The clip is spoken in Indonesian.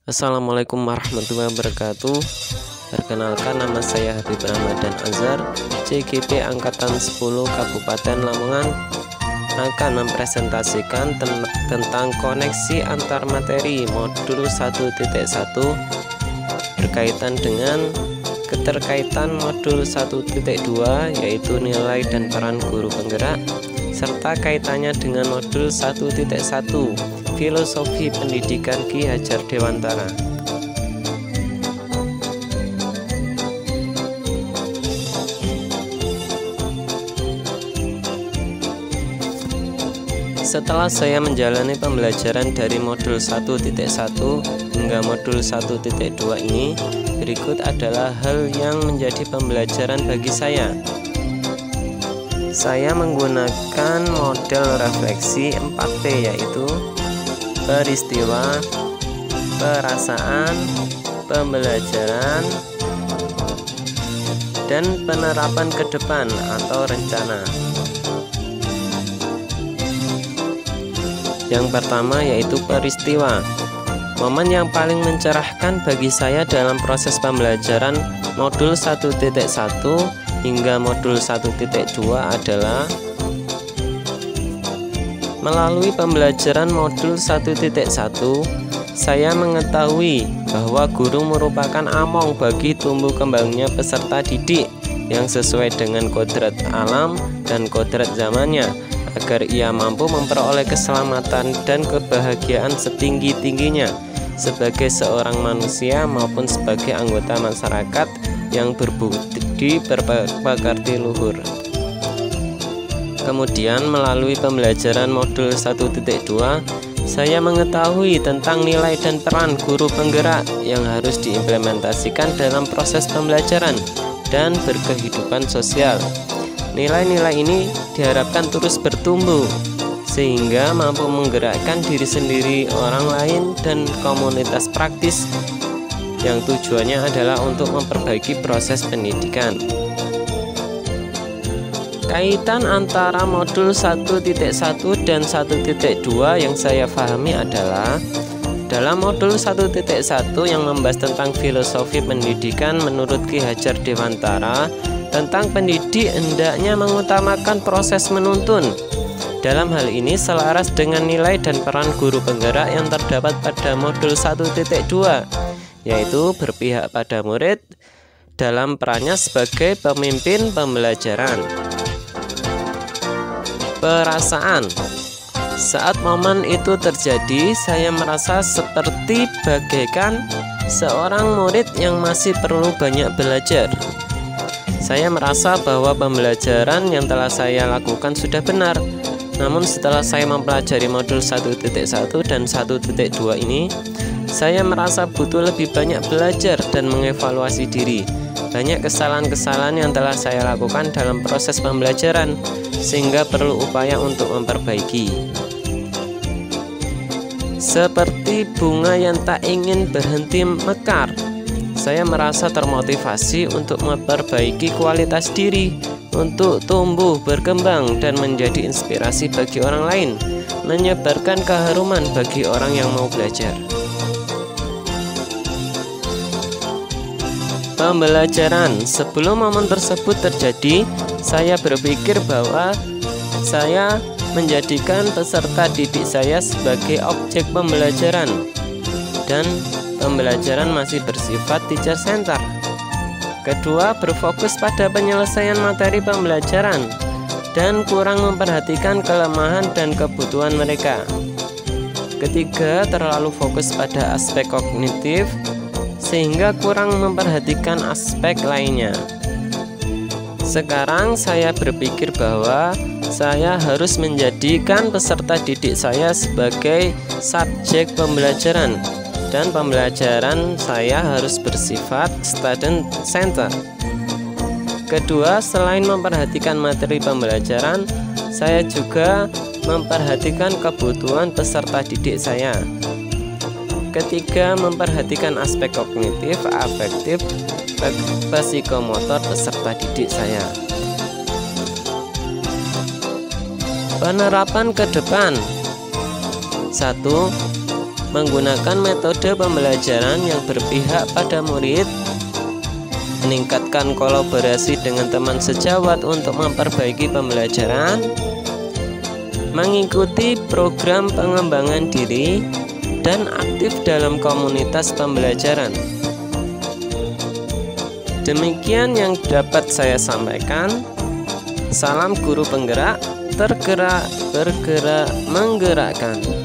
Assalamualaikum warahmatullahi wabarakatuh. Perkenalkan, nama saya Habib Ramadan Azhar, CGP Angkatan 10 Kabupaten Lamongan, akan mempresentasikan tentang koneksi antar materi modul 1.1 berkaitan dengan keterkaitan modul 1.2, yaitu nilai dan peran guru penggerak, serta kaitannya dengan modul 1.1 Filosofi Pendidikan Ki Hajar Dewantara. Setelah saya menjalani pembelajaran dari modul 1.1 hingga modul 1.2 ini, berikut adalah hal yang menjadi pembelajaran bagi saya. Saya menggunakan model refleksi 4P, yaitu peristiwa, perasaan, pembelajaran, dan penerapan ke depan atau rencana. Yang pertama yaitu peristiwa. Momen yang paling mencerahkan bagi saya dalam proses pembelajaran modul 1.1 hingga modul 1.2 adalah melalui pembelajaran modul 1.1, saya mengetahui bahwa guru merupakan among bagi tumbuh kembangnya peserta didik yang sesuai dengan kodrat alam dan kodrat zamannya, agar ia mampu memperoleh keselamatan dan kebahagiaan setinggi-tingginya sebagai seorang manusia maupun sebagai anggota masyarakat yang berbudi pekerti luhur. Kemudian melalui pembelajaran modul 1.2, saya mengetahui tentang nilai dan peran guru penggerak yang harus diimplementasikan dalam proses pembelajaran dan berkehidupan sosial. Nilai-nilai ini diharapkan terus bertumbuh sehingga mampu menggerakkan diri sendiri, orang lain, dan komunitas praktis yang tujuannya adalah untuk memperbaiki proses pendidikan. Kaitan antara modul 1.1 dan 1.2 yang saya pahami adalah dalam modul 1.1 yang membahas tentang filosofi pendidikan menurut Ki Hajar Dewantara, tentang pendidik hendaknya mengutamakan proses menuntun. Dalam hal ini selaras dengan nilai dan peran guru penggerak yang terdapat pada modul 1.2, yaitu berpihak pada murid dalam perannya sebagai pemimpin pembelajaran. Perasaan. Saat momen itu terjadi, saya merasa seperti bagaikan seorang murid yang masih perlu banyak belajar. Saya merasa bahwa pembelajaran yang telah saya lakukan sudah benar. Namun setelah saya mempelajari modul 1.1 dan 1.2 ini, saya merasa butuh lebih banyak belajar dan mengevaluasi diri. Banyak kesalahan-kesalahan yang telah saya lakukan dalam proses pembelajaran, sehingga perlu upaya untuk memperbaiki. Seperti bunga yang tak ingin berhenti mekar, saya merasa termotivasi untuk memperbaiki kualitas diri, untuk tumbuh, berkembang, dan menjadi inspirasi bagi orang lain, menyebarkan keharuman bagi orang yang mau belajar. Pembelajaran. Sebelum momen tersebut terjadi, saya berpikir bahwa saya menjadikan peserta didik saya sebagai objek pembelajaran dan pembelajaran masih bersifat teacher center. Kedua, berfokus pada penyelesaian materi pembelajaran dan kurang memperhatikan kelemahan dan kebutuhan mereka. Ketiga, terlalu fokus pada aspek kognitif sehingga kurang memperhatikan aspek lainnya. Sekarang saya berpikir bahwa saya harus menjadikan peserta didik saya sebagai subjek pembelajaran, dan pembelajaran saya harus bersifat student center. Kedua, selain memperhatikan materi pembelajaran, saya juga memperhatikan kebutuhan peserta didik saya. Ketiga, memperhatikan aspek kognitif, afektif, psikomotor peserta didik saya. Penerapan ke depan. 1. menggunakan metode pembelajaran yang berpihak pada murid, meningkatkan kolaborasi dengan teman sejawat untuk memperbaiki pembelajaran, mengikuti program pengembangan diri, dan aktif dalam komunitas pembelajaran. Demikian yang dapat saya sampaikan. Salam guru penggerak, tergerak, bergerak, menggerakkan.